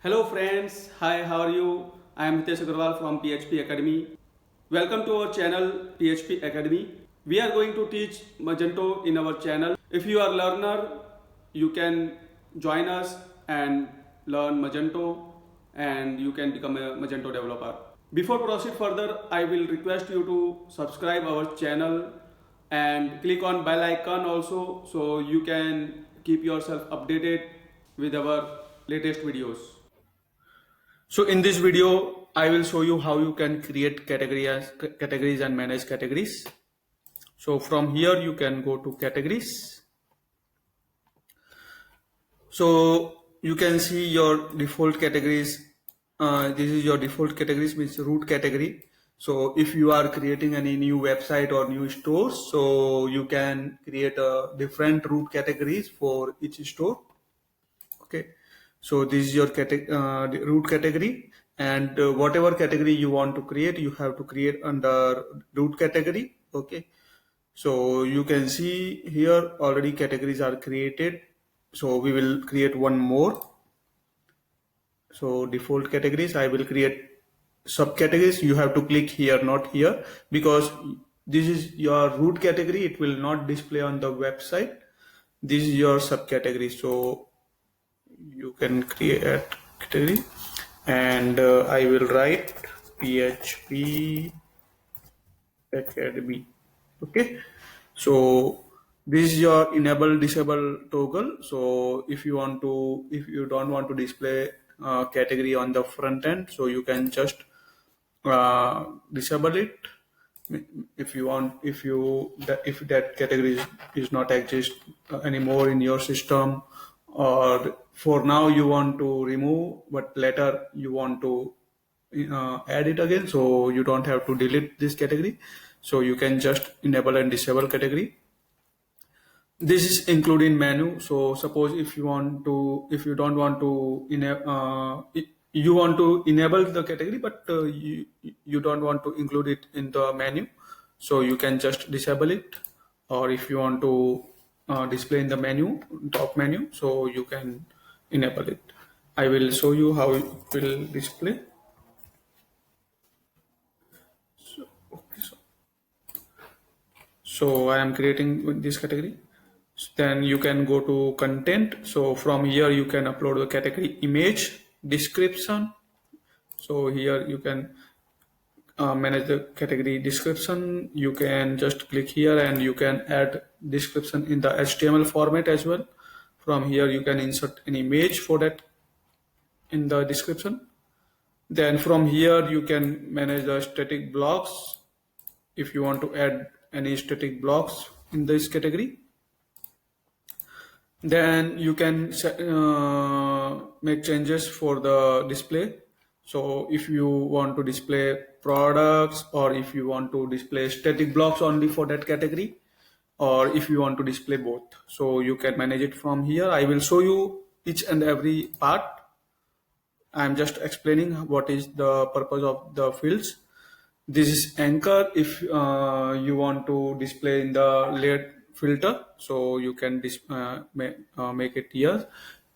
Hello friends, hi, how are you? I am Hitesh Agarwal from PHP Academy. Welcome to our channel PHP Academy. We are going to teach Magento in our channel. If you are a learner, you can join us and learn Magento and you can become a Magento developer. Before proceed further, I will request you to subscribe our channel and click on bell icon also so you can keep yourself updated with our latest videos. So in this video, I will show you how you can create categories and manage categories. So from here, you can go to categories. So you can see your default categories. This is your default categories, means root category. So if you are creating any new website or new stores, so you can create a different root categories for each store. Okay, so this is your root category, and whatever category you want to create, you have to create under root category. Okay, so you can see here already categories are created, so we will create one more. So default categories, I will create subcategories. You have to click here, not here, because this is your root category. It will not display on the website. This is your subcategory, so you can create category, and I will write PHP Academy. Okay, so this is your enable disable toggle. So if you don't want to display category on the front end, so you can just disable it. If you want, if that category is not exist anymore in your system, or for now you want to remove, but later you want to add it again, so you don't have to delete this category, so you can just enable and disable category. This is including menu. So suppose if you don't want to you want to enable the category, but you don't want to include it in the menu, so you can just disable it. Or if you want to display in the menu, top menu, so you can enable it. I will show you how it will display. So I am creating this category. Then you can go to content. So from here you can upload the category image, description. So here you can manage the category description. You can just click here and you can add description in the HTML format as well. From here you can insert an image for that in the description. Then from here you can manage the static blocks if you want to add any static blocks in this category. Then you can make changes for the display. So if you want to display products, or if you want to display static blocks only for that category, or if you want to display both, so you can manage it from here. I will show you each and every part. I'm just explaining what is the purpose of the fields. This is anchor. If you want to display in the layered filter, so you can make it here.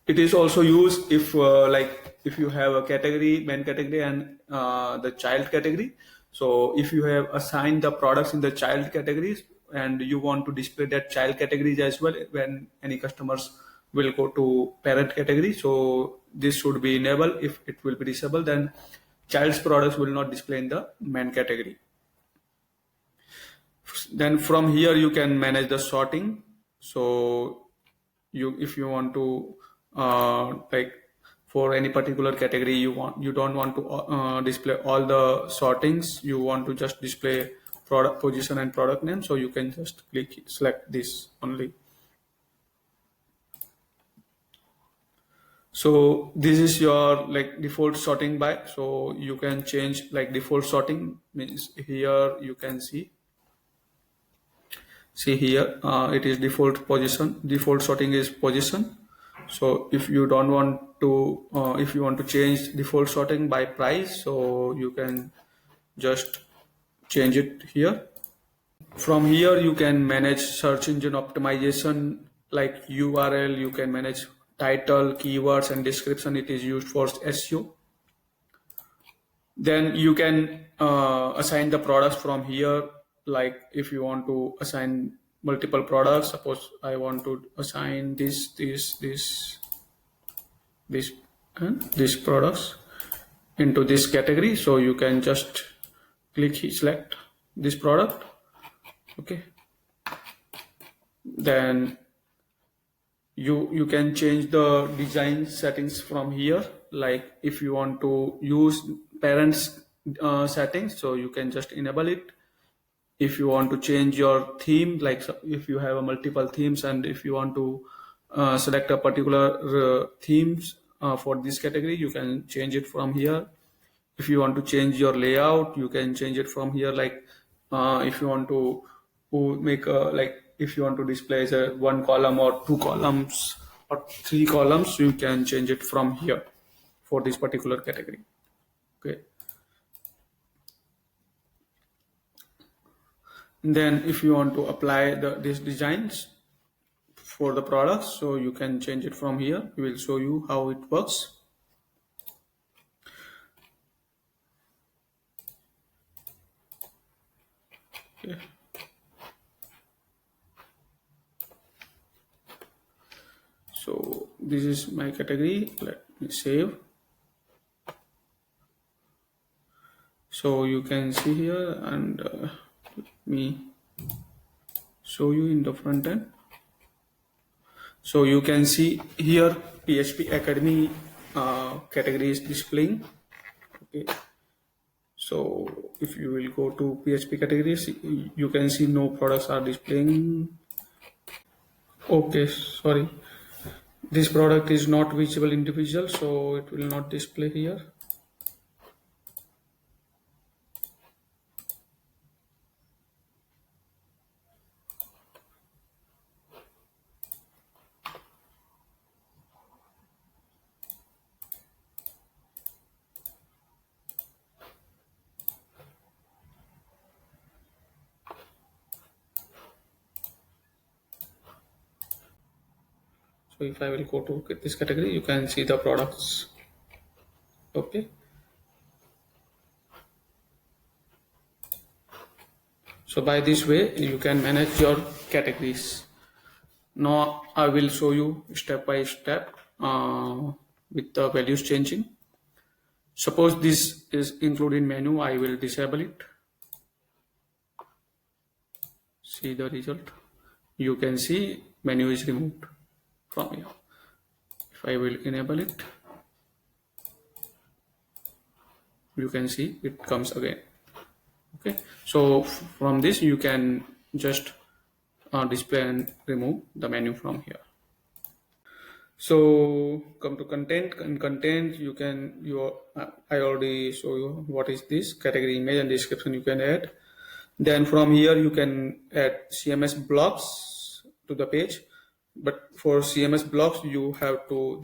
It is also used if like if you have a category, main category, and the child category. So if you have assigned the products in the child categories and you want to display that child categories as well when any customers will go to parent category, so this should be enabled. If it will be disabled, then child's products will not display in the main category. Then from here you can manage the sorting. So if you want to like for any particular category, you don't want to display all the sortings, you want to just display product position and product name, so you can just select this only. So this is your like default sorting by. So you can change like default sorting, means here you can see here it is default position. Default sorting is position. So if you don't want to if you want to change default sorting by price, so you can just change it here. From here you can manage search engine optimization, like URL. You can manage title, keywords, and description. It is used for SEO. Then you can assign the products from here. Like if you want to assign multiple products, suppose I want to assign this these products into this category. So you can just select this product. Okay. Then you can change the design settings from here. Like if you want to use parents settings, so you can just enable it. If you want to change your theme, like if you have a multiple themes and if you want to select a particular themes for this category, you can change it from here. If you want to change your layout, you can change it from here. Like if you want to make a, like if you want to display as a 1 column or 2 columns or 3 columns, you can change it from here for this particular category. Okay. Then if you want to apply these designs for the products, so you can change it from here. We will show you how it works. Okay. So this is my category. Let me save. So you can see here, and let me show you in the front end. So you can see here PHP Academy category is displaying. Okay. So if you will go to PHP categories, you can see no products are displaying. Okay, sorry. This product is not visible individual, so it will not display here. So if I will go to this category, you can see the products. Okay. So by this way, you can manage your categories. Now I will show you step by step with the values changing. Suppose this is included in menu, I will disable it. See the result. You can see menu is removed from here. If I will enable it, you can see it comes again. Okay, so from this you can just display and remove the menu from here. So come to content. In content, you can I already show you what is this category, image, and description you can add. Then from here you can add CMS blocks to the page. But for CMS blocks, you have to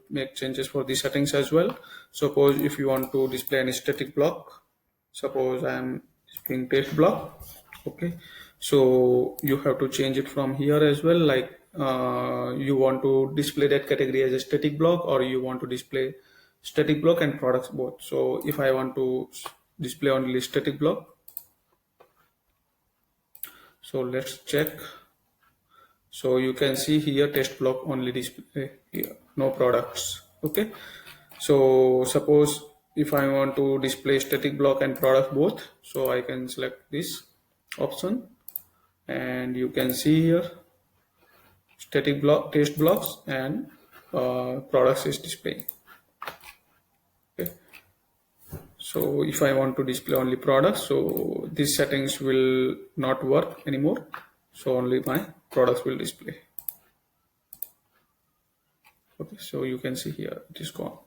make changes for the settings as well. Suppose if you want to display an static block, suppose I am displaying text block. Okay, so you have to change it from here as well. Like you want to display that category as a static block, or you want to display static block and products both. So if I want to display only static block, so let's check. So you can see here text block only display here, no products. Okay, so suppose if I want to display static block and product both, so I can select this option, and you can see here static block, text blocks, and products is displaying. Okay, so if I want to display only products, so these settings will not work anymore, so only my products will display. Okay, so you can see here it is gone.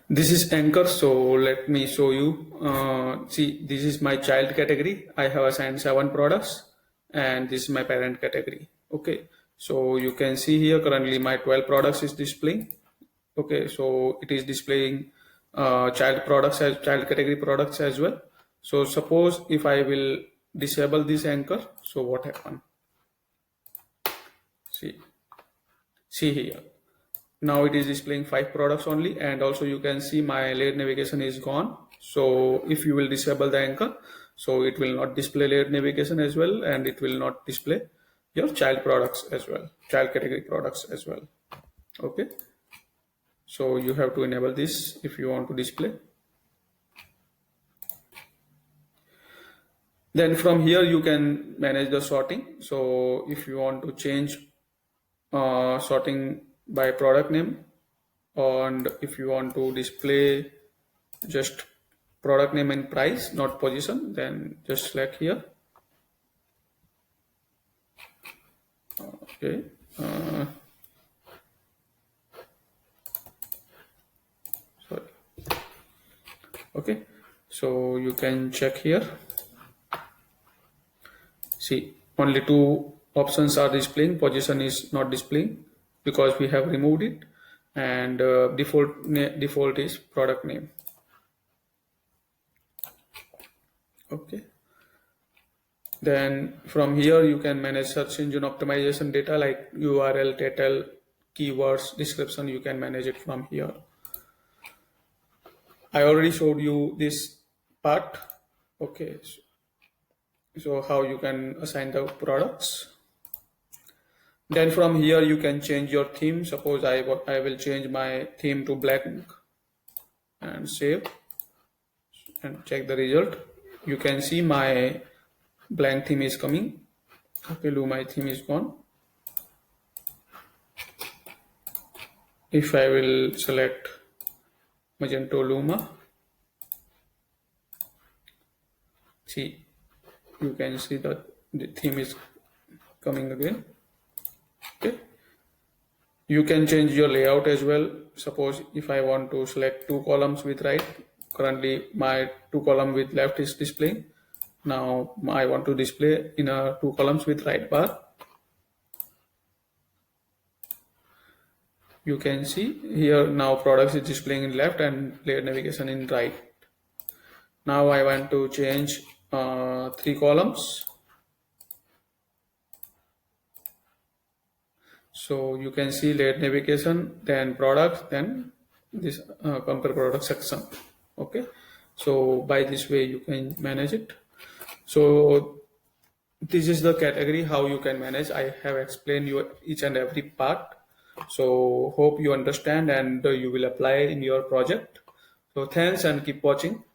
This is anchor, so let me show you. See, this is my child category. I have assigned 7 products, and this is my parent category. Okay, so you can see here currently my 12 products is displaying. Okay, so it is displaying child products as child category products as well. So suppose if I will disable this anchor, so what happens? See here. Now it is displaying 5 products only, and also you can see my layered navigation is gone. So if you will disable the anchor, so it will not display layered navigation as well, and it will not display your child products as well, child category products as well. Okay, so you have to enable this if you want to display. Then from here you can manage the sorting. So if you want to change sorting by product name, and if you want to display just product name and price, not position, then just select here. Okay. Sorry. Okay. So you can check here. See, only 2 options are displaying. Position is not displaying because we have removed it, and default is product name. Okay. Then from here you can manage search engine optimization data like URL, title, keywords, description. You can manage it from here. I already showed you this part. Okay, so how you can assign the products. Then from here you can change your theme. Suppose I will change my theme to black and save and check the result. You can see my blank theme is coming. Okay, Luma theme is gone. If I will select Magento Luma, see, you can see that the theme is coming again. Okay, you can change your layout as well. Suppose if I want to select 2 columns with right, currently my 2 column with left is displaying. Now I want to display in a 2 columns with right bar. You can see here now products is displaying in left and layered navigation in right. Now I want to change 3 columns. So you can see layered navigation, then products, then this compare product section. Okay, so by this way you can manage it. So this is the category how you can manage. I have explained you each and every part. So hope you understand and you will apply in your project. So thanks and keep watching.